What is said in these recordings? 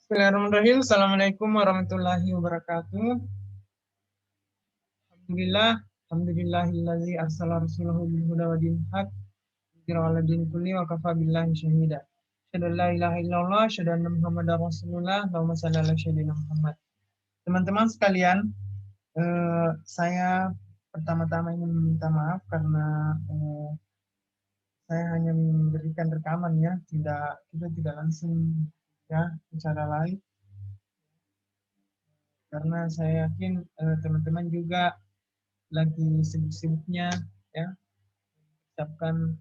Bismillahirrahmanirrahim. Assalamualaikum warahmatullahi wabarakatuh. Alhamdulillah, alhamdulillahillazi arsala rasulahu bil huda wa dinil haq liyudhhirahu 'ala dini kulli wa kafa billahi syahida. Asyhadu an la ilaha illallah, asyhadu anna Muhammadar Rasulullah. Allahumma shalli ala sayyidina Muhammad. Teman-teman sekalian, saya pertama-tama ingin meminta maaf karena saya hanya memberikan rekaman ya, kita tidak langsung ya secara live. Karena saya yakin teman-teman juga lagi sibuk-sibuknya ya menyiapkan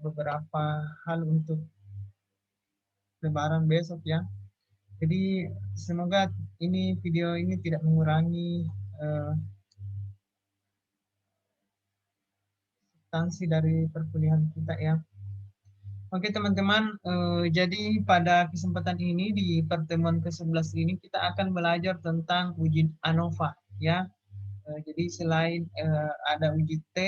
beberapa hal untuk Lebaran besok ya. Jadi semoga video ini tidak mengurangi substansi dari perkuliahan kita ya. Oke teman-teman, jadi pada kesempatan ini di pertemuan ke-11 ini kita akan belajar tentang uji ANOVA ya. Jadi selain ada uji T,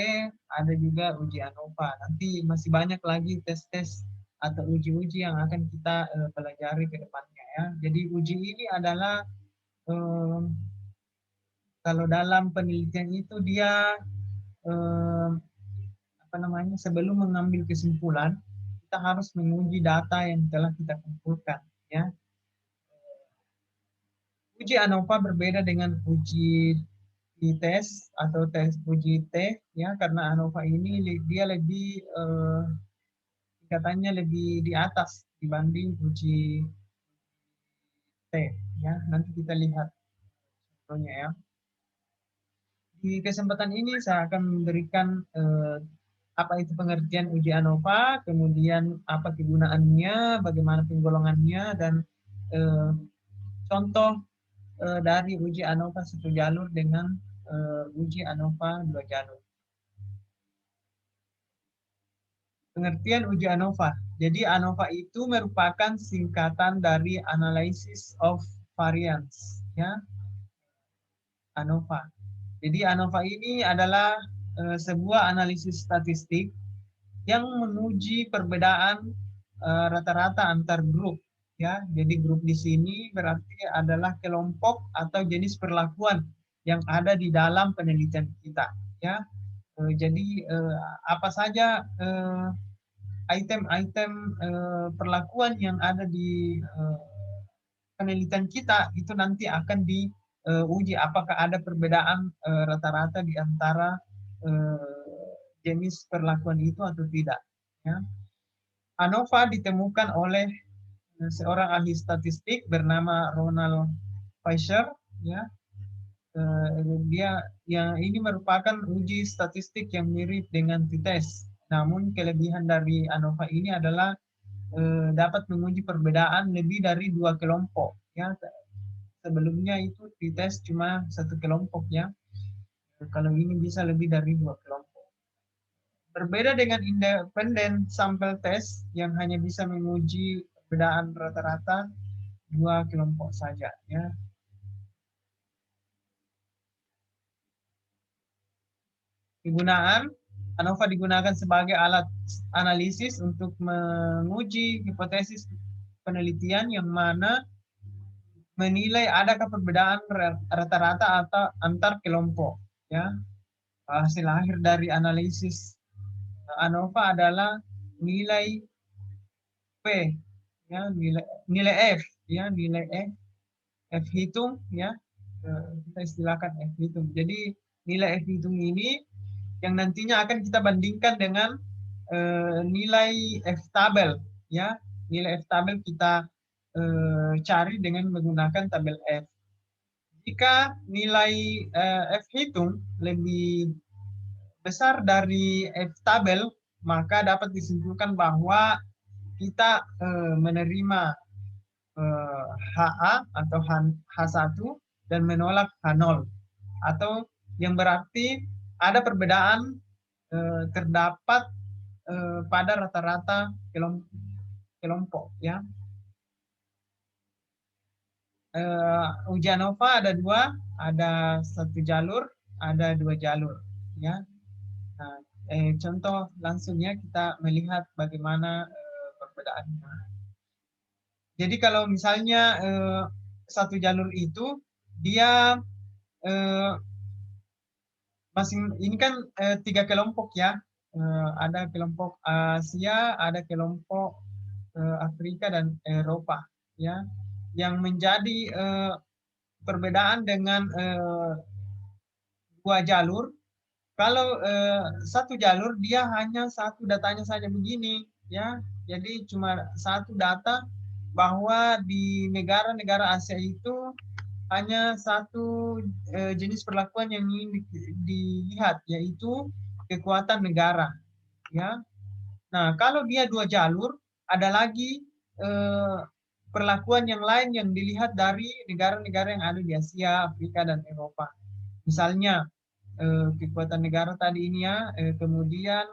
ada juga uji ANOVA. Nanti masih banyak lagi tes-tes atau uji-uji yang akan kita pelajari ke depannya ya. Jadi uji ini adalah kalau dalam penelitian itu dia sebelum mengambil kesimpulan kita harus menguji data yang telah kita kumpulkan ya. Uji ANOVA berbeda dengan uji tes atau tes uji T ya, karena ANOVA ini dia lebih tingkatannya lebih di atas dibanding uji T ya. Nanti kita lihat contohnya ya. Di kesempatan ini saya akan memberikan apa itu pengertian uji ANOVA, kemudian apa kegunaannya, bagaimana penggolongannya, dan contoh dari uji ANOVA satu jalur dengan uji ANOVA dua jalur. Pengertian uji ANOVA. Jadi ANOVA itu merupakan singkatan dari Analysis of Variance, ya. ANOVA. Jadi ANOVA ini adalah sebuah analisis statistik yang menguji perbedaan rata-rata antar grup, ya. Jadi grup di sini berarti adalah kelompok atau jenis perlakuan yang ada di dalam penelitian kita, ya. Jadi apa saja item-item perlakuan yang ada di penelitian kita itu nanti akan diuji apakah ada perbedaan rata-rata di antara jenis perlakuan itu atau tidak. Ya. ANOVA ditemukan oleh seorang ahli statistik bernama Ronald Fisher. Ya. Dia yang ini merupakan uji statistik yang mirip dengan t-test. Namun kelebihan dari ANOVA ini adalah dapat menguji perbedaan lebih dari dua kelompok. Ya, sebelumnya itu t-test cuma satu kelompok ya. Kalau ini bisa lebih dari dua kelompok. Berbeda dengan independent sample test yang hanya bisa menguji perbedaan rata-rata dua kelompok saja ya. Kegunaan ANOVA digunakan sebagai alat analisis untuk menguji hipotesis penelitian yang mana menilai adakah perbedaan rata-rata atau antar kelompok ya. Hasil akhir dari analisis ANOVA adalah nilai P ya, nilai F ya, nilai F hitung ya, kita istilahkan F hitung. Jadi nilai F hitung ini yang nantinya akan kita bandingkan dengan nilai F tabel ya. Nilai F tabel kita cari dengan menggunakan tabel F. Jika nilai F hitung lebih besar dari F tabel, maka dapat disimpulkan bahwa kita menerima HA atau H1 dan menolak H0, atau yang berarti ada perbedaan terdapat pada rata-rata kelompok ya. Uji ANOVA ada dua, ada satu jalur, ada dua jalur ya. Nah, contoh langsungnya kita melihat bagaimana perbedaannya. Jadi kalau misalnya satu jalur itu dia eh, ini kan tiga kelompok ya. Ada kelompok Asia, ada kelompok Afrika dan Eropa ya. Yang menjadi perbedaan dengan dua jalur. Kalau satu jalur dia hanya satu datanya saja begini ya. Jadi cuma satu data bahwa di negara-negara Asia itu hanya satu jenis perlakuan yang ingin dilihat, yaitu kekuatan negara ya. Nah, kalau dia dua jalur, ada lagi eh, perlakuan yang lain yang dilihat dari negara-negara yang ada di Asia, Afrika, dan Eropa. Misalnya kekuatan negara tadi ini ya, kemudian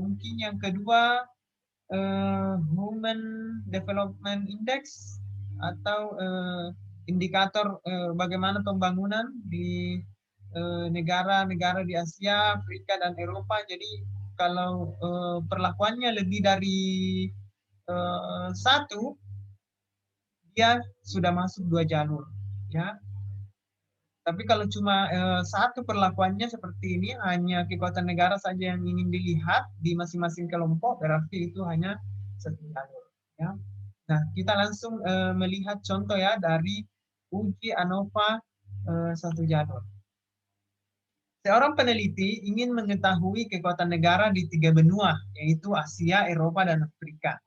mungkin yang kedua Human Development Index atau indikator bagaimana pembangunan di negara-negara di Asia, Afrika, dan Eropa. Jadi kalau perlakuannya lebih dari satu, dia sudah masuk dua jalur, ya. Tapi kalau cuma satu perlakuannya seperti ini, hanya kekuatan negara saja yang ingin dilihat di masing-masing kelompok, berarti itu hanya satu jalur. Ya. Nah, kita langsung melihat contoh ya dari uji ANOVA satu jalur. Seorang peneliti ingin mengetahui kekuatan negara di tiga benua, yaitu Asia, Eropa, dan Afrika.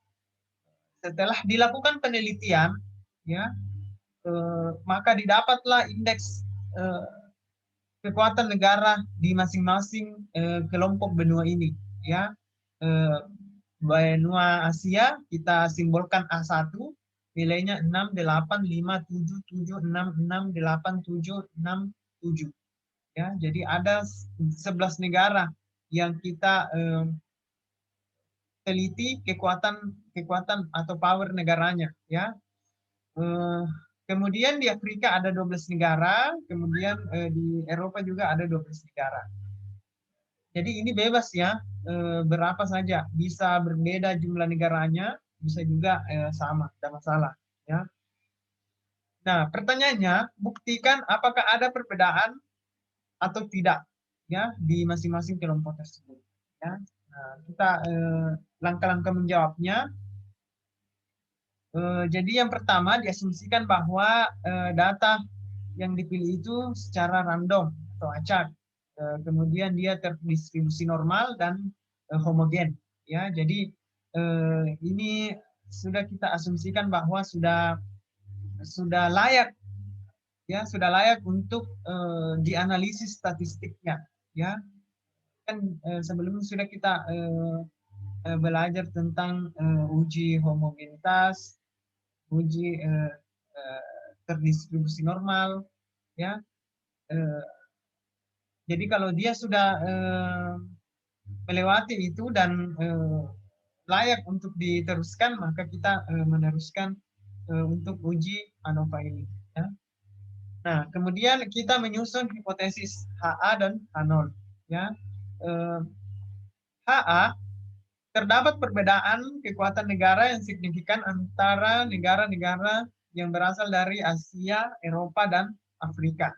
Setelah dilakukan penelitian, ya, maka didapatlah indeks eh, kekuatan negara di masing-masing kelompok benua ini, ya. Eh, benua Asia kita simbolkan A1, nilainya 68577766767. Ya, jadi ada 11 negara yang kita teliti kekuatan atau power negaranya, ya. Kemudian di Afrika ada 12 negara, kemudian di Eropa juga ada 12 negara. Jadi ini bebas ya, berapa saja, bisa berbeda jumlah negaranya, bisa juga sama, tidak masalah. Ya. Nah, pertanyaannya, buktikan apakah ada perbedaan atau tidak ya di masing-masing kelompok tersebut. Ya. Nah, kita langkah-langkah menjawabnya. Jadi yang pertama diasumsikan bahwa data yang dipilih itu secara random atau acak. Kemudian dia terdistribusi normal dan homogen. Ya, jadi ini sudah kita asumsikan bahwa sudah layak, ya, sudah layak untuk dianalisis statistiknya. Ya, kan sebelumnya sudah kita belajar tentang uji homogenitas, uji terdistribusi normal, ya. Jadi kalau dia sudah melewati itu dan layak untuk diteruskan, maka kita meneruskan untuk uji ANOVA ini. Ya. Nah, kemudian kita menyusun hipotesis HA dan H0. Ya. HA, terdapat perbedaan kekuatan negara yang signifikan antara negara-negara yang berasal dari Asia, Eropa, dan Afrika.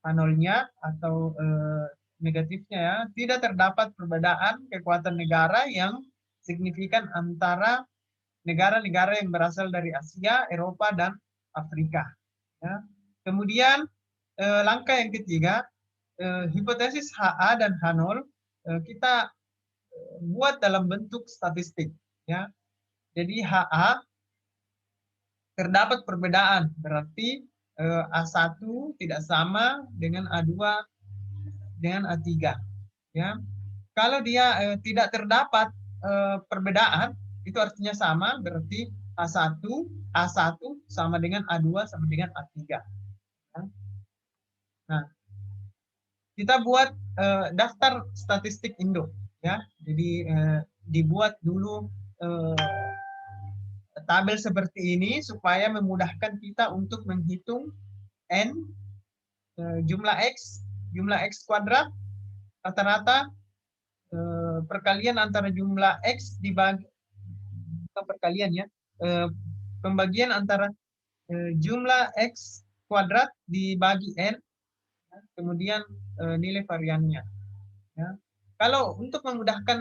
H0-nya atau negatifnya ya, tidak terdapat perbedaan kekuatan negara yang signifikan antara negara-negara yang berasal dari Asia, Eropa, dan Afrika. Ya. Kemudian langkah yang ketiga, hipotesis HA dan H0 kita buat dalam bentuk statistik. Ya. Jadi HA terdapat perbedaan, berarti A1 tidak sama dengan A2 dengan A3. Ya. Kalau dia tidak terdapat perbedaan, itu artinya sama, berarti A1 sama dengan A2 sama dengan A3. Ya. Nah, kita buat daftar statistik Indo, ya. Jadi dibuat dulu tabel seperti ini supaya memudahkan kita untuk menghitung N, jumlah X kuadrat, rata-rata perkalian antara jumlah X dibagi perkalian ya, pembagian antara jumlah X kuadrat dibagi N, kemudian nilai variannya. Ya. Kalau untuk memudahkan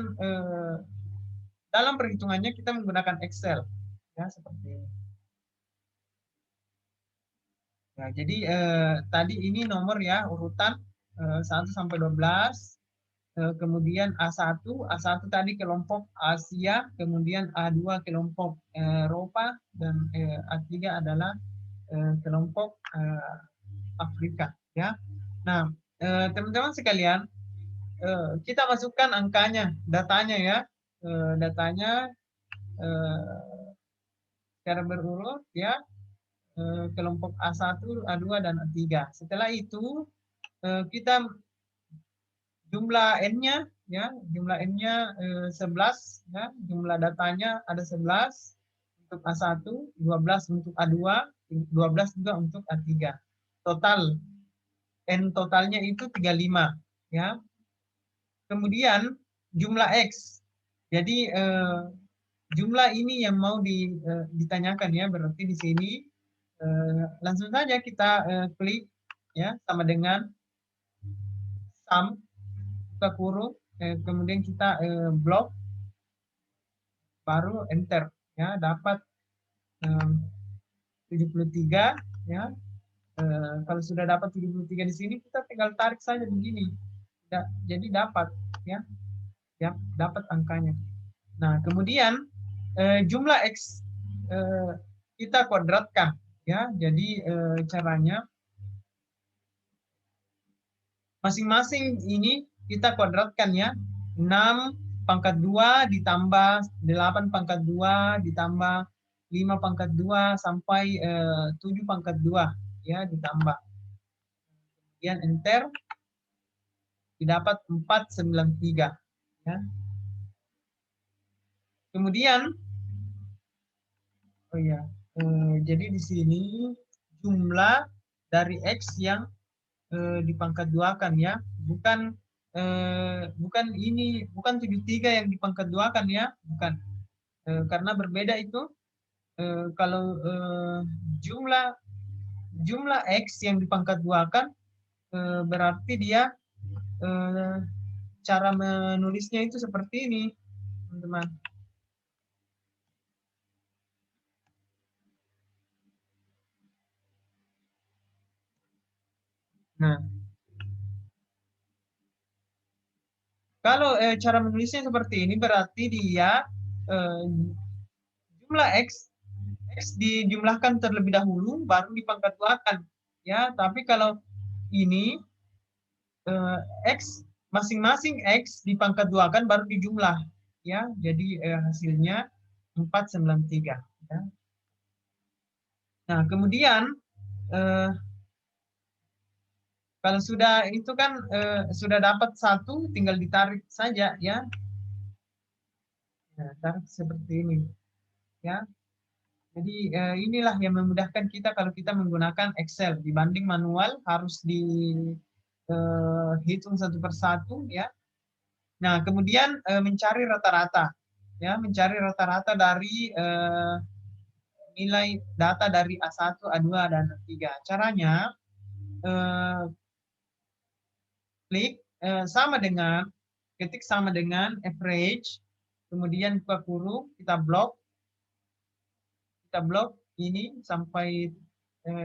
dalam perhitungannya kita menggunakan Excel, ya seperti ini. Ya, jadi tadi ini nomor ya urutan 1 sampai 12. Kemudian A1 tadi kelompok Asia, kemudian A2 kelompok Eropa, dan A3 adalah kelompok Afrika. Ya. Nah, teman-teman sekalian, kita masukkan angkanya, datanya ya, datanya secara berurut ya, kelompok A1, A2, dan A3. Setelah itu kita jumlah N-nya ya, jumlah N-nya 11 ya, jumlah datanya ada 11 untuk A1, 12 untuk A2, 12 juga untuk A3. Total N totalnya itu 35 ya. Kemudian jumlah X. Jadi jumlah ini yang mau ditanyakan ya, berarti di sini langsung saja kita klik ya, sama dengan sum, buka kurung, kemudian kita blok, baru enter ya, dapat 73 ya. Kalau sudah dapat 73 di sini, kita tinggal tarik saja begini. Jadi dapat ya, dapat angkanya. Nah, kemudian jumlah X kita kuadratkan ya. Jadi caranya masing-masing ini kita kuadratkan ya. 6 pangkat 2 ditambah 8 pangkat 2 ditambah 5 pangkat 2 sampai 7 pangkat 2 ya, ditambah. Kemudian enter, didapat 493 ya. Kemudian oh ya, jadi di sini jumlah dari X yang dipangkat 2 kan ya, bukan ini, bukan 73 yang dipangkat 2 kan ya, bukan. Karena berbeda itu. Kalau jumlah X yang dipangkat 2 kan berarti dia cara menulisnya itu seperti ini, teman-teman. Nah, kalau cara menulisnya seperti ini, berarti dia jumlah X dijumlahkan terlebih dahulu, baru dipangkat 2-kan. Ya, tapi kalau ini X, masing-masing X dipangkat 2-kan baru dijumlah. Ya, jadi hasilnya 493. Ya. Nah, kemudian kalau sudah itu kan sudah dapat 1, tinggal ditarik saja ya. Nah, tarik seperti ini ya. Jadi inilah yang memudahkan kita kalau kita menggunakan Excel dibanding manual, harus dihitung satu persatu ya. Nah, kemudian mencari rata-rata ya, mencari rata-rata dari nilai data dari A1, A2, dan A3. Caranya klik ketik sama dengan average, kemudian buka kurung, kita blok ini sampai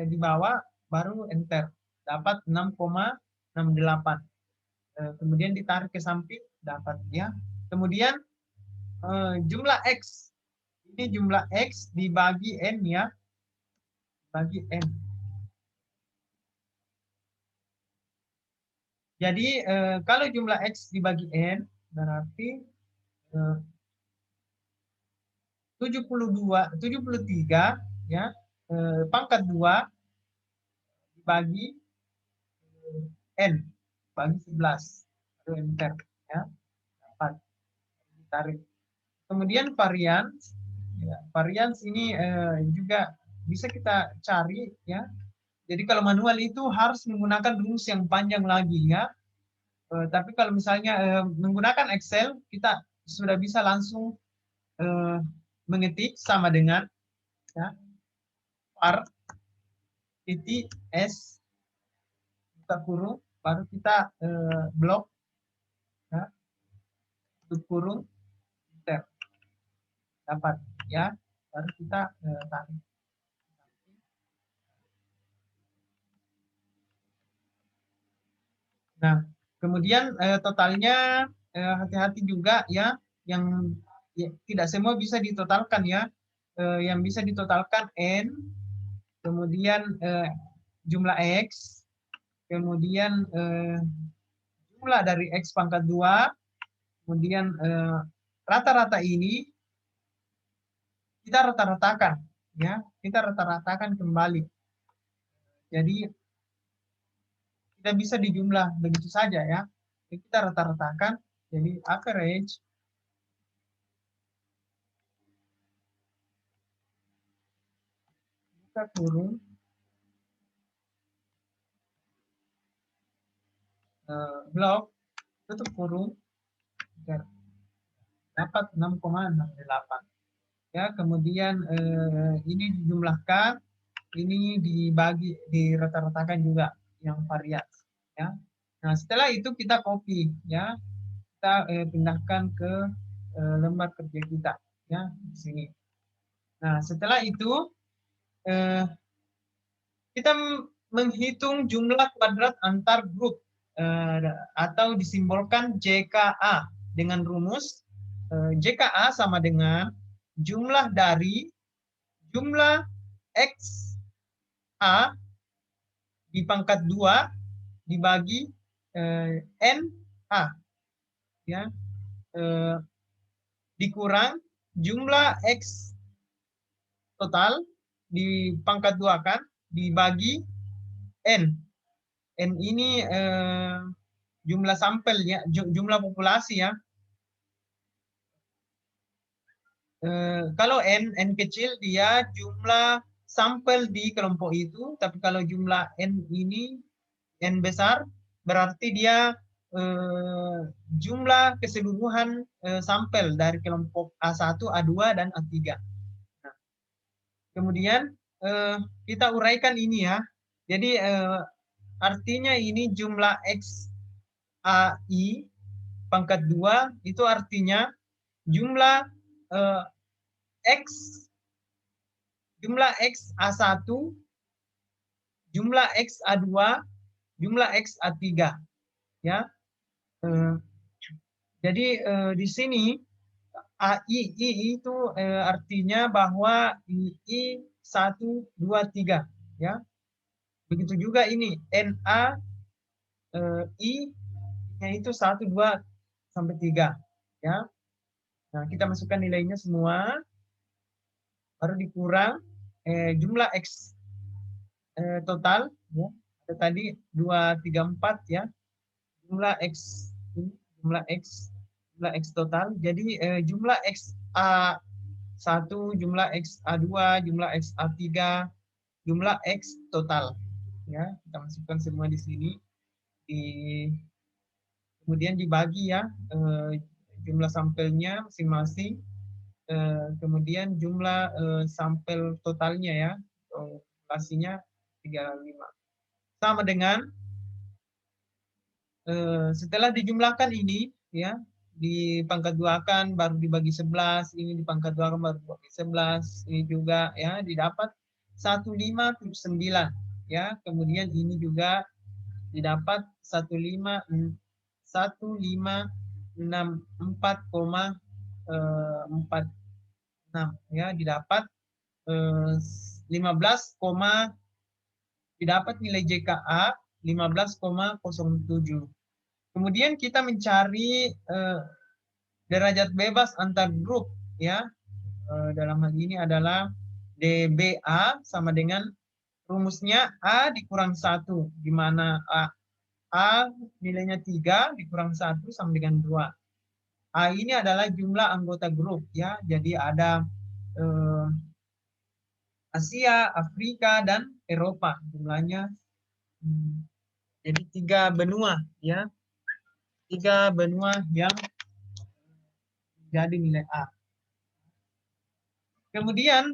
di bawah, baru enter, dapat 6,68. Kemudian ditarik ke samping, dapat ya. Kemudian jumlah X, ini jumlah X dibagi N ya, bagi N. Jadi kalau jumlah X dibagi N berarti 73 ya, pangkat 2 dibagi N, bagi 11, lalu enter ya, dapat, ditarik. Kemudian varians ya, varians ini juga bisa kita cari ya. Jadi kalau manual itu harus menggunakan rumus yang panjang lagi ya. Tapi kalau misalnya menggunakan Excel, kita sudah bisa langsung mengetik sama dengan ya, R titik S buka kurung, baru kita blok ya, tutup kurung, enter, dapat ya, baru kita tarik. Nah, kemudian totalnya hati-hati juga ya, yang ya, tidak semua bisa ditotalkan ya. Yang bisa ditotalkan N, kemudian jumlah X, kemudian jumlah dari X pangkat 2, kemudian rata-rata ini kita rata-ratakan ya, kita rata-ratakan kembali. Jadi tidak bisa dijumlah begitu saja ya. Jadi, kita rata-ratakan, jadi average buka kurung blok tutup kurung dapat 6,68 ya. Kemudian ini dijumlahkan, ini dibagi, dirata-ratakan juga yang variasi ya. Nah, setelah itu kita copy ya, kita pindahkan ke lembar kerja kita ya di sini. Nah, setelah itu kita menghitung jumlah kuadrat antar grup atau disimbolkan JKA dengan rumus JKA sama dengan jumlah dari jumlah X A di pangkat 2 dibagi N A ya, dikurang jumlah X total di pangkat 2 kan dibagi N. N ini jumlah sampelnya, jumlah populasi ya. Kalau N kecil dia jumlah sampel di kelompok itu, tapi kalau jumlah N ini N besar berarti dia jumlah keseluruhan sampel dari kelompok A1, A2 dan A3. Nah, kemudian kita uraikan ini ya. Jadi artinya ini jumlah X AI pangkat 2 itu artinya jumlah X A1, jumlah X A2, jumlah X A3 ya. Jadi di sini AI itu artinya bahwa I 1, 2, 3 ya. Begitu juga ini NA I-nya itu 1, 2 sampai 3 ya. Nah, kita masukkan nilainya semua, baru dikurang jumlah X total ya. Ada tadi 2, 3, 4 ya. Jumlah X ini, jumlah X total. Jadi jumlah X A1, jumlah X A2, jumlah X A3, jumlah X total ya. Kita masukkan semua di sini. Kemudian dibagi ya jumlah sampelnya masing-masing, kemudian jumlah sampel totalnya ya, populasinya 35 sama dengan setelah dijumlahkan ini ya, di pangkat 2 kan baru dibagi 11, ini di pangkat 2 kan baru dibagi 11, ini juga ya didapat 159 ya. Kemudian ini juga didapat 1564,46 ya, didapat 15, didapat nilai JKA 15,07. Kemudian kita mencari derajat bebas antar grup ya. Dalam hal ini adalah DBA sama dengan rumusnya A dikurang 1, di mana A nilainya 3 dikurang 1 sama dengan 2. A ini adalah jumlah anggota grup ya. Jadi ada Asia, Afrika, dan Eropa jumlahnya. Jadi 3 benua ya. 3 benua yang jadi nilai A. Kemudian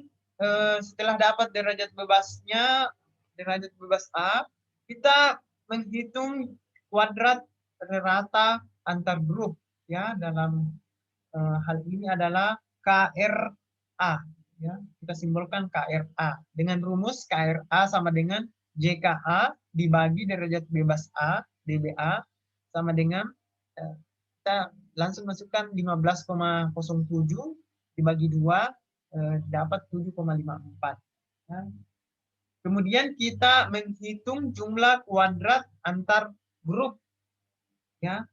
setelah dapat derajat bebasnya, derajat bebas A, kita menghitung kuadrat rata antar grup, ya, dalam hal ini adalah KRA, ya, kita simbolkan KRA dengan rumus KRA sama dengan JKA dibagi derajat bebas A DBA sama dengan kita langsung masukkan 15,07 dibagi 2 dapat 7,54. Ya. Kemudian kita menghitung jumlah kuadrat antar grup, ya,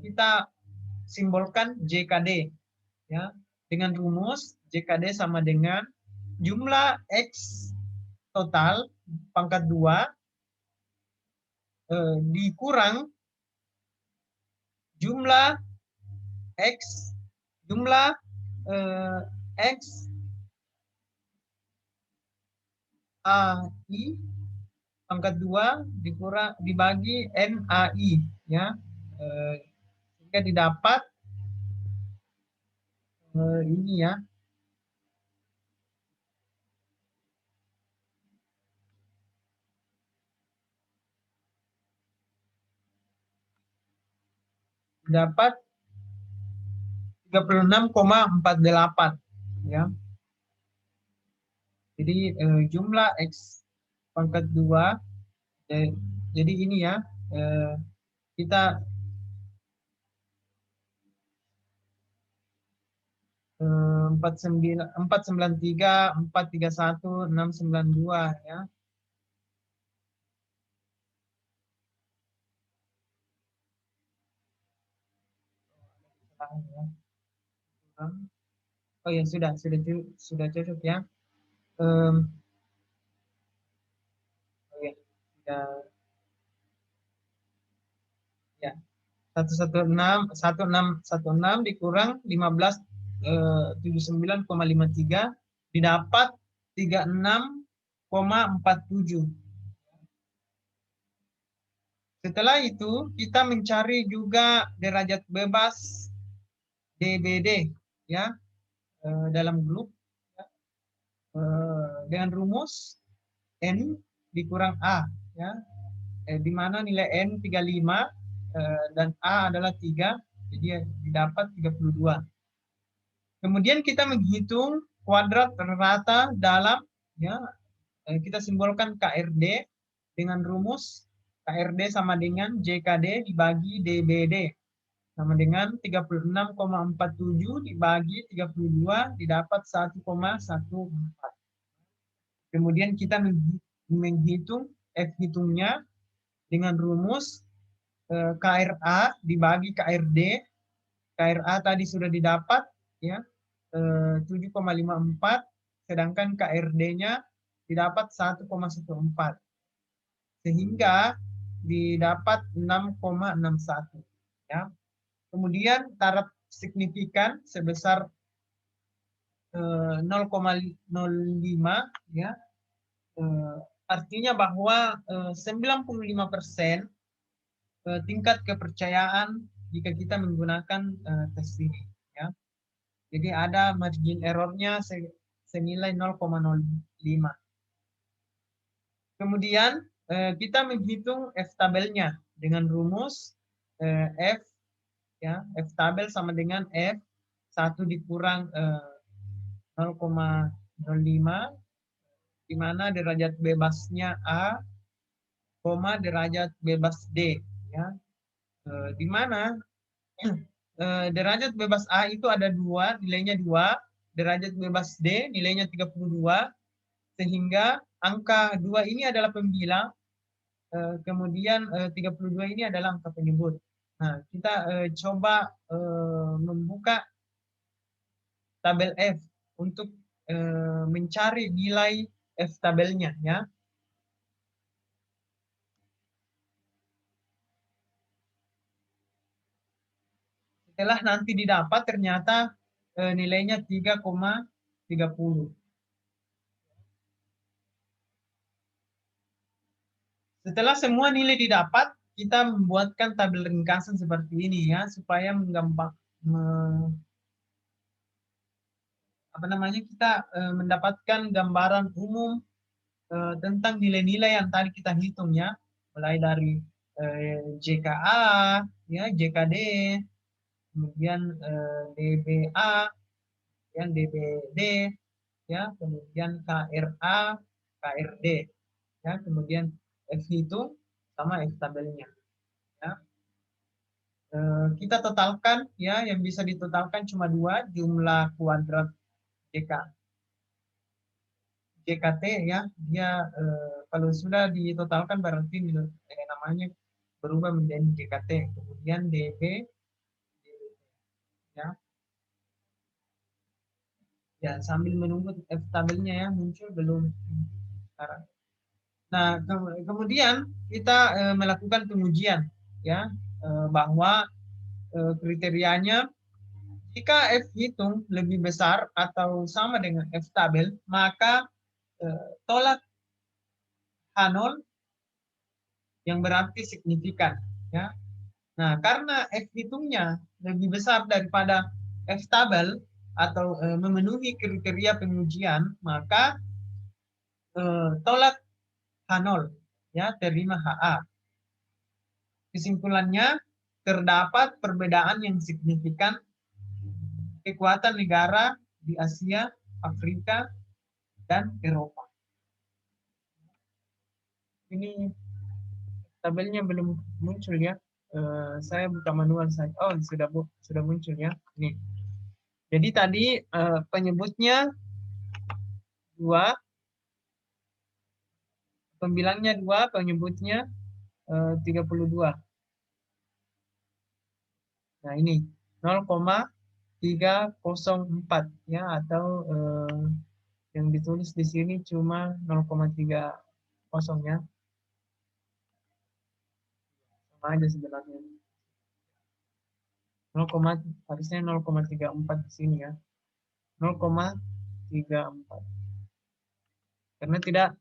kita simbolkan JKD, ya, dengan rumus JKD sama dengan jumlah X total pangkat 2 dikurang jumlah X X AI pangkat 2 dikurang dibagi NAI, ya, sehingga didapat ini, ya, dapat 36,48, ya. Jadi jumlah X pangkat 2 jadi ini, ya, kita 493, 431, 692, ya. Oh ya, sudah cocok, ya. Oke, ya, 116 dikurang 1579,53 didapat 36,47. Setelah itu kita mencari juga derajat bebas DBD, ya, dalam grup, ya, dengan rumus N dikurang A, ya, di mana nilai N 35 dan A adalah 3, jadi didapat 32. Kemudian kita menghitung kuadrat rata dalam, ya, kita simbolkan KRD dengan rumus KRD sama dengan JKD dibagi DBD sama dengan 36,47 dibagi 32 didapat 1,14. Kemudian kita menghitung F hitungnya dengan rumus KRA dibagi KRD. KRA tadi sudah didapat, ya, 7,54, sedangkan KRD-nya didapat 1,14, sehingga didapat 6,61, ya. Kemudian taraf signifikan sebesar 0,05, ya, artinya bahwa 95% tingkat kepercayaan jika kita menggunakan tes ini, ya. Jadi ada margin errornya senilai 0,05. Kemudian kita menghitung F tabelnya dengan rumus F, ya, F tabel sama dengan F 1 dikurang 0,05, di mana derajat bebasnya A, derajat bebas D, ya, di mana derajat bebas A itu ada 2, nilainya 2, derajat bebas D nilainya 32, sehingga angka 2 ini adalah pembilang, kemudian 32 ini adalah angka penyebut. Nah, kita coba membuka tabel F untuk mencari nilai F tabelnya, ya. Setelah nanti didapat ternyata nilainya 3,30. Setelah semua nilai didapat, kita membuatkan tabel ringkasan seperti ini, ya, supaya apa namanya, kita mendapatkan gambaran umum tentang nilai-nilai yang tadi kita hitung ya, mulai dari JKA, ya, JKD, kemudian DBA, kemudian DBD, ya, kemudian KRA, KRD, ya, kemudian F hitung sama F tabelnya. Ya. Kita totalkan ya, yang bisa ditotalkan cuma dua, jumlah kuadrat JK, JKT ya, dia kalau sudah ditotalkan berarti namanya berubah menjadi JKT, kemudian DB, ya, ya sambil menunggu F tabelnya ya muncul belum sekarang. Nah, kemudian kita melakukan pengujian ya, bahwa kriterianya jika F hitung lebih besar atau sama dengan F tabel, maka tolak H0 yang berarti signifikan ya. Nah, karena F hitungnya lebih besar daripada F tabel atau memenuhi kriteria pengujian, maka tolak H0 ya, terima HA. Kesimpulannya, terdapat perbedaan yang signifikan kekuatan negara di Asia, Afrika, dan Eropa. Ini tabelnya belum muncul ya. Saya buka manual saya. Oh, sudah muncul ya. Ini. Jadi tadi penyebutnya 2, pembilangnya 2, penyebutnya 32. Nah, ini 0,304 ya, atau yang ditulis di sini cuma 0,30 ya. Sama aja sebenarnya. 0, harusnya 0,34 di sini ya. 0,34. Karena tidak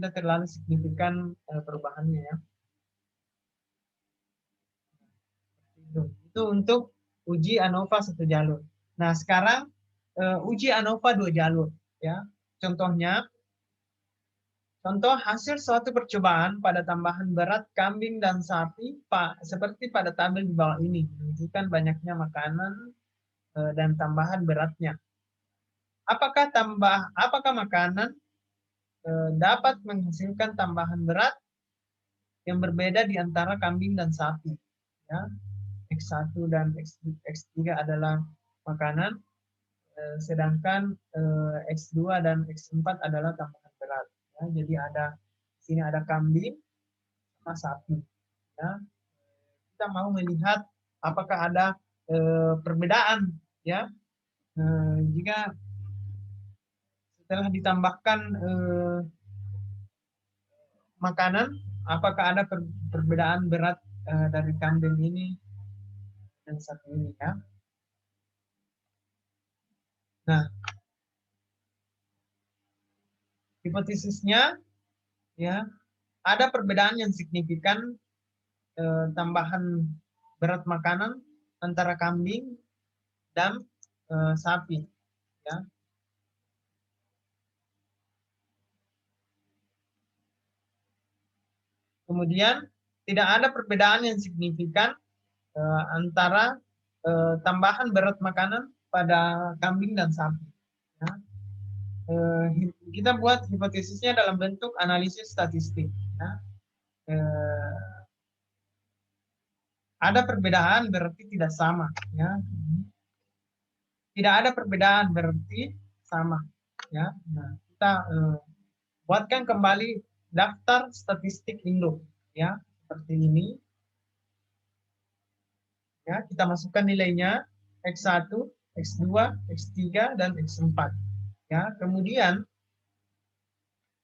terlalu signifikan perubahannya ya. Itu untuk uji ANOVA 1 jalur. Nah, sekarang uji ANOVA 2 jalur ya. Contohnya, contoh hasil suatu percobaan pada tambahan berat kambing dan sapi seperti pada tabel di bawah ini menunjukkan banyaknya makanan dan tambahan beratnya. Apakah makanan dapat menghasilkan tambahan berat yang berbeda di antara kambing dan sapi? Ya, X1 dan X3 adalah makanan, sedangkan X2 dan X4 adalah tambahan berat. Ya, jadi di sini ada kambing sama sapi. Ya. Kita mau melihat apakah ada perbedaan ya, jika setelah ditambahkan makanan, apakah ada perbedaan berat dari kambing ini dan sapi ini ya. Nah, hipotesisnya ya, ada perbedaan yang signifikan tambahan berat makanan antara kambing dan sapi ya. Kemudian tidak ada perbedaan yang signifikan antara tambahan berat makanan pada kambing dan sapi ya. Kita buat hipotesisnya dalam bentuk analisis statistik ya. Ada perbedaan berarti tidak sama ya. Tidak ada perbedaan berarti sama ya. Nah, kita buatkan kembali daftar statistik Indo ya, seperti ini ya. Kita masukkan nilainya X1, X2, X3, dan X4 ya. Kemudian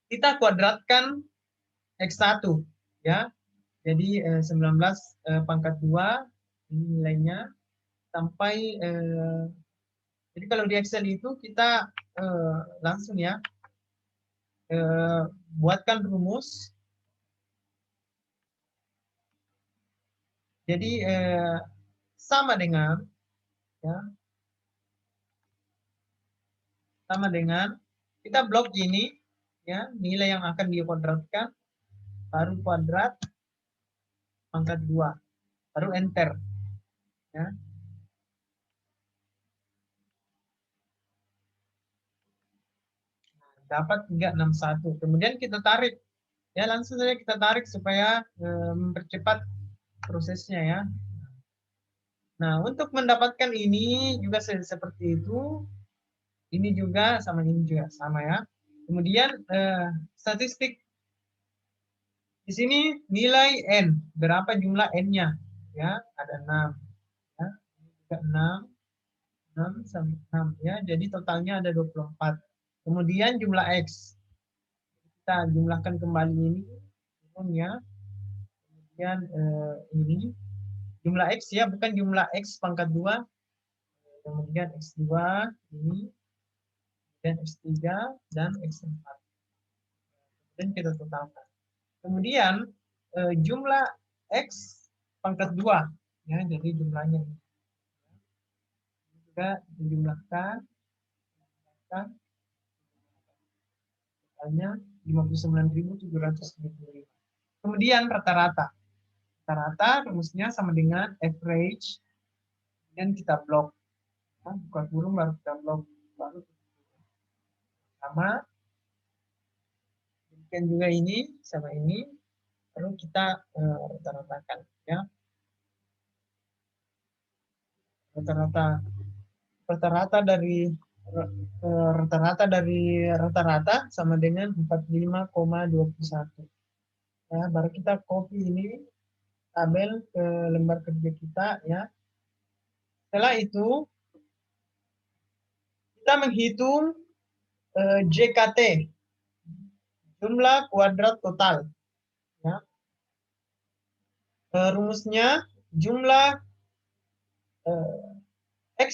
kita kuadratkan X1 ya. Jadi 19 pangkat 2 ini nilainya sampai jadi kalau di Excel itu kita langsung ya buatkan rumus. Jadi sama dengan ya, sama dengan kita blok ini ya, nilai yang akan dikuadratkan baru kuadrat pangkat 2, baru enter ya. Dapat 361. Kemudian kita tarik. Ya, langsung saja kita tarik supaya mempercepat prosesnya ya. Nah, untuk mendapatkan ini juga seperti itu. Ini juga sama, ini juga sama ya. Kemudian statistik di sini nilai n, berapa jumlah n-nya? Ya, ada 6 ya. Ini juga 6 sampai 6 ya. Jadi totalnya ada 24. Kemudian jumlah x. Kita jumlahkan kembali ini ya. Kemudian ini jumlah x ya, bukan jumlah x pangkat 2. Kemudian x2 ini, dan x3 dan x4. Dan kita totalkan. Kemudian jumlah x pangkat 2 ya, jadi jumlahnya ini juga dijumlahkan totalnya 59.775. Kemudian rata-rata. Rata-rata rumusnya sama dengan average, dan kita blok. Nah, buka kurung baru kita blok, baru sama. Demikian juga ini sama ini, baru kita rata-ratakan ya. Rata-rata dari rata-rata sama dengan 45,21. Ya, baru kita copy ini tabel ke lembar kerja kita ya. Setelah itu kita menghitung JKT, jumlah kuadrat total ya. Rumusnya jumlah x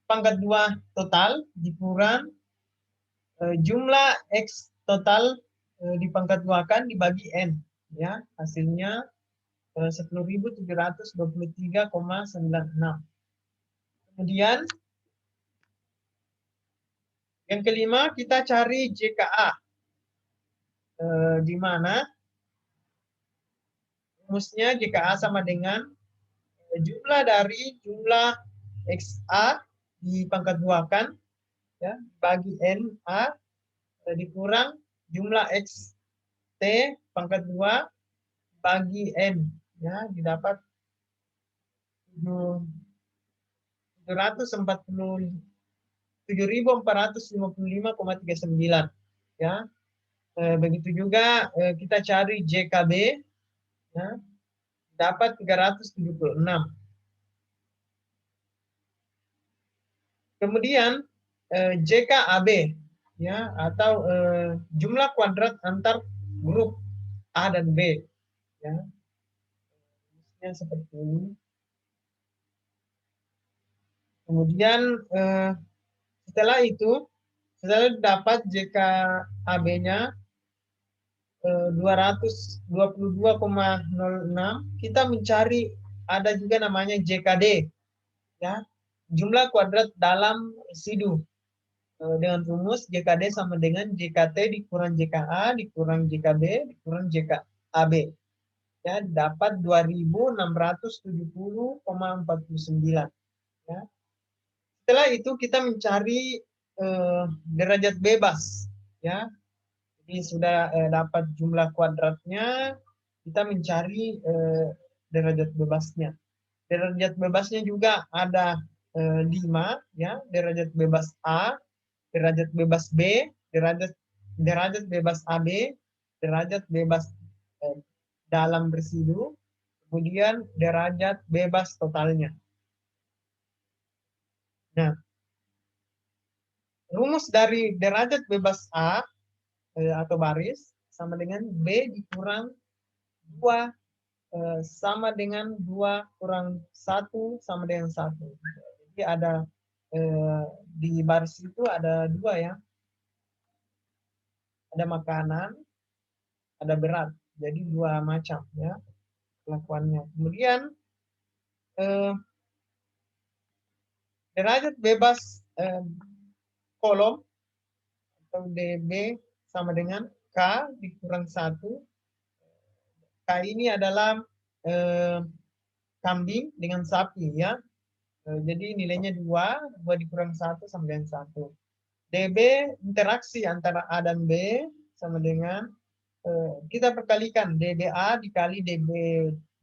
pangkat 2 total dikurang jumlah x total di pangkat 2 kan dibagi n ya, hasilnya 10.723,96. Kemudian yang kelima kita cari JKA, di mana rumusnya JKA sama dengan jumlah dari jumlah XA di pangkat 2 kan ya, bagi NA dikurang jumlah XT pangkat 2 bagi N ya, didapat 747.455,39 ya. Begitu juga kita cari JKB ya, dapat 376. Kemudian JKAB ya, atau jumlah kuadrat antar grup A dan B ya. Seperti ini. Kemudian setelah itu, setelah dapat JKAB-nya 222,06, kita mencari ada juga namanya JKD ya, jumlah kuadrat dalam residu dengan rumus JKD sama dengan JKT dikurang JKA dikurang JKB dikurang JKAB ya, dapat 2.670,49 ya. Setelah itu kita mencari derajat bebas ya. Jadi sudah dapat jumlah kuadratnya, kita mencari derajat bebasnya. Derajat bebasnya juga ada 5 ya, derajat bebas A, derajat bebas B, derajat bebas AB, derajat bebas dalam residu, kemudian derajat bebas totalnya. Nah, rumus dari derajat bebas A atau baris sama dengan B dikurang 2 sama dengan 2 kurang 1 sama dengan 1. Jadi ada di baris itu ada 2 ya. Ada makanan, ada berat. Jadi 2 macam ya kelakuannya. Kemudian derajat bebas kolom atau DB sama dengan K dikurang 1. K ini adalah kambing dengan sapi ya. Jadi nilainya 2 dikurang 1 sama dengan 1. DB interaksi antara A dan B sama dengan kita perkalikan DBA dikali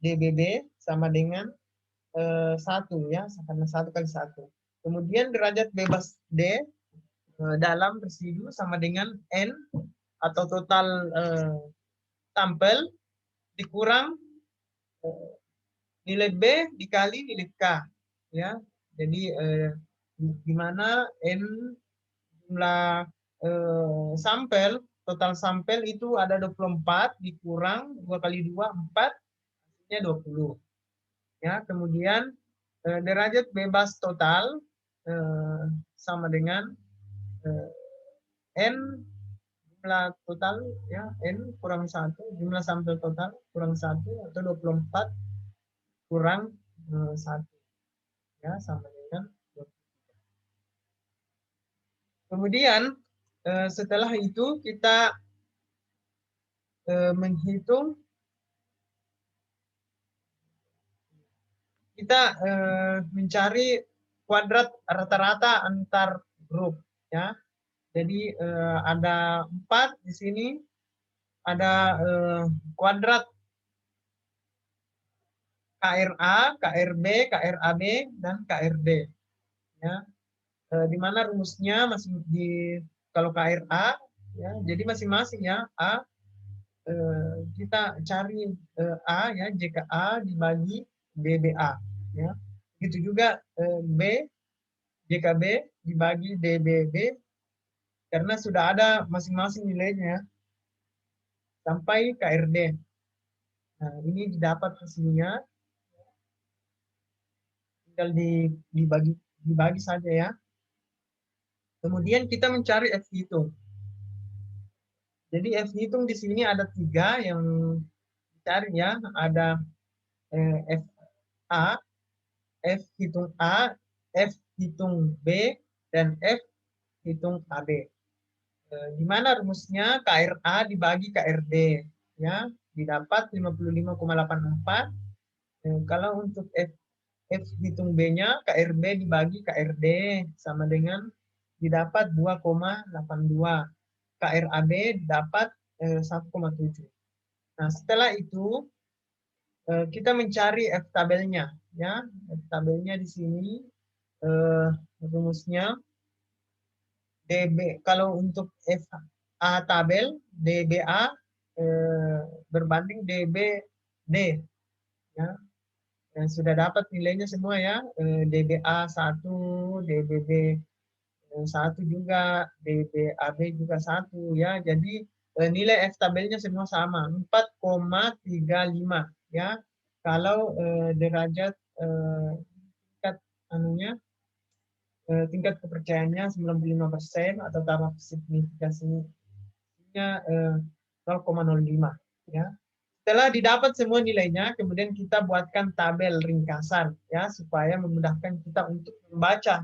DBB sama dengan 1 ya, karena 1 kali 1. Kemudian derajat bebas D dalam residu sama dengan N atau total sampel dikurang nilai B dikali nilai K ya. Jadi di mana N jumlah sampel, total sampel itu ada 24 dikurang 2 kali 2 4 hasilnya 20 ya. Kemudian derajat bebas total sama dengan N jumlah total ya, N kurang 1 jumlah sampel total kurang 1 atau 24 kurang 1 ya sama dengan 20. Kemudian setelah itu kita menghitung, kita mencari kuadrat rata-rata antar grup ya. Jadi ada 4 di sini, ada kuadrat KRA, KRB, KRAB, dan KRD ya. Di mana rumusnya masih di kalau KRA ya, jadi masing-masing ya A kita cari A ya, JKA dibagi DBA ya. Begitu juga B JKB dibagi DBB karena sudah ada masing-masing nilainya sampai KRD. Nah, ini didapat hasilnya, tinggal dibagi saja ya. Kemudian kita mencari F hitung. Jadi F hitung di sini ada 3 yang dicari ya. Ada F A, F hitung A, F hitung B, dan F hitung AB. Di mana rumusnya KRA dibagi KRD ya, didapat 55,84. Kalau untuk F hitung B-nya KRB dibagi KRD sama dengan didapat 2,82. KRAB dapat 1,7. Nah, setelah itu kita mencari F tabelnya ya. F tabelnya di sini rumusnya DB, kalau untuk FA tabel DBA berbanding DBD ya. Dan sudah dapat nilainya semua ya. DBA 1, DBB 1 juga, DBAB juga 1 ya. Jadi nilai F tabelnya semua sama, 4,35 ya. Kalau derajat tingkat anunya tingkat kepercayaannya 95% atau taraf signifikasinya 0,05 ya. Setelah didapat semua nilainya, kemudian kita buatkan tabel ringkasan ya supaya memudahkan kita untuk membaca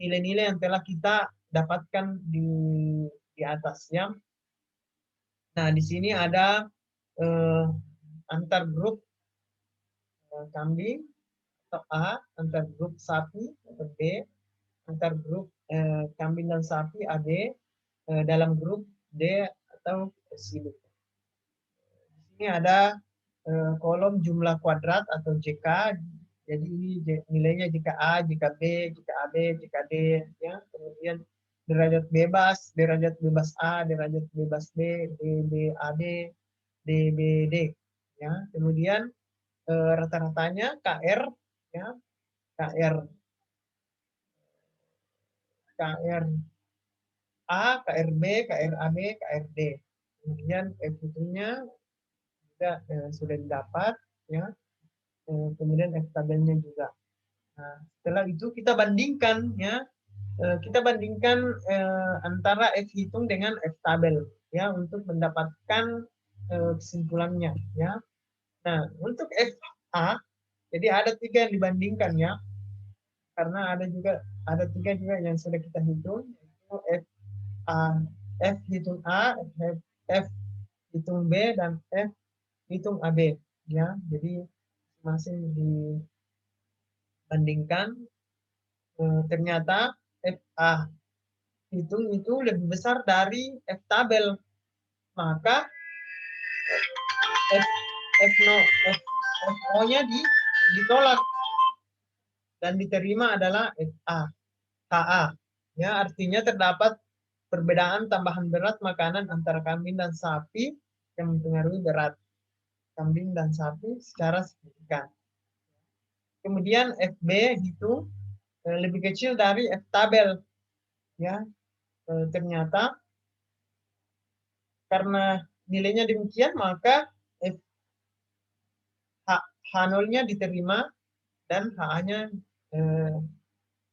nilai-nilai yang telah kita dapatkan di atas ya. Nah, di sini ada antar grup kambing atau A, antar grup sapi atau B, antar grup kambing dan sapi AB dalam grup D atau residu. Di sini ada kolom jumlah kuadrat atau JK. Jadi ini nilainya JKA, JKB, JKAB, JKD ya. Kemudian derajat bebas A, derajat bebas B, DBAB, DBD ya. Kemudian rata-ratanya KR ya. KR A, KRB, KRAB, KRD. Kemudian hitungnya juga sudah didapat ya. Kemudian F tabelnya juga. Nah, setelah itu kita bandingkan ya. Kita bandingkan antara F hitung dengan F tabel ya untuk mendapatkan kesimpulannya ya. Nah, untuk FA jadi ada 3 yang dibandingkan ya. Karena ada juga ada 3 juga yang sudah kita hitung, yaitu F hitung A, F hitung B, dan F hitung AB. Ya, jadi masing dibandingkan, ternyata FA hitung itu lebih besar dari F tabel. Maka F, FO-nya ditolak dan diterima adalah FA, HA. Ya, artinya terdapat perbedaan tambahan berat makanan antara kambing dan sapi yang mempengaruhi berat kambing dan sapi secara signifikan. Kemudian FB itu lebih kecil dari F tabel. Ya, ternyata karena nilainya demikian, maka H0-nya diterima dan HA-nya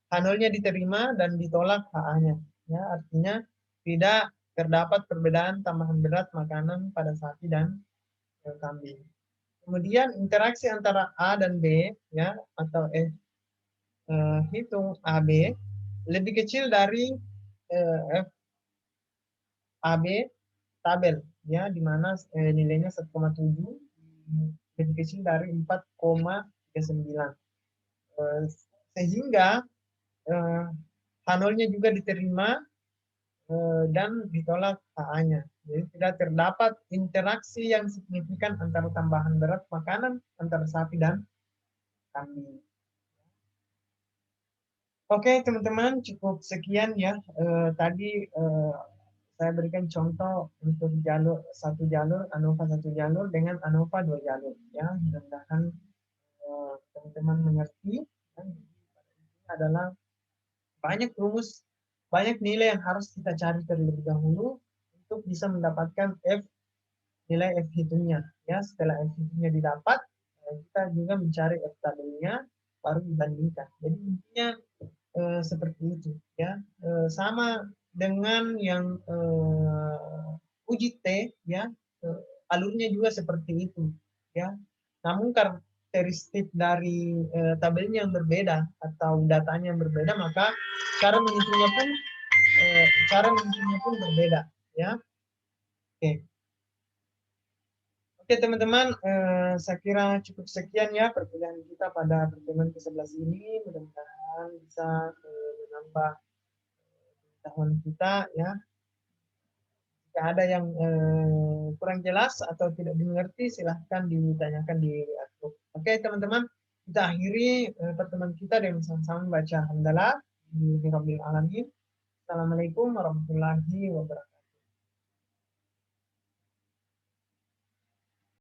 H0-nya diterima dan ditolak HA-nya. Ya, artinya tidak terdapat perbedaan tambahan berat makanan pada sapi dan kambing. Kemudian interaksi antara A dan B, ya, atau hitung AB lebih kecil dari F AB tabel, ya, di mana nilainya 1,7 lebih kecil dari 4,39. Sehingga H0-nya juga diterima dan ditolak HA-nya. Jadi tidak terdapat interaksi yang signifikan antara tambahan berat makanan antara sapi dan kambing. Oke, teman-teman, cukup sekian ya. Tadi saya berikan contoh untuk satu jalur, ANOVA satu jalur dengan ANOVA 2 jalur. Ya, mudah-mudahan teman-teman mengerti. Dan ini adalah banyak rumus, banyak nilai yang harus kita cari terlebih dahulu untuk bisa mendapatkan nilai F hitungnya. Ya, setelah F hitungnya didapat, kita juga mencari F tabelnya, baru dibandingkan. Jadi intinya seperti itu, ya. Sama dengan yang uji T, ya, alurnya juga seperti itu, ya. Namun karakteristik dari tabelnya yang berbeda atau datanya yang berbeda, maka cara menghitungnya pun berbeda, ya. Oke. Oke, teman-teman, saya kira cukup sekian ya perkuliahan kita pada pertemuan ke-11 ini. Mudah-mudahan bisa menambah pengetahuan kita ya. Jika ada yang kurang jelas atau tidak dimengerti, silahkan ditanyakan di admin. Oke, teman-teman, kita akhiri pertemuan kita dengan sama-sama membaca hamdalah di Rabbil Alamin. Assalamualaikum warahmatullahi wabarakatuh.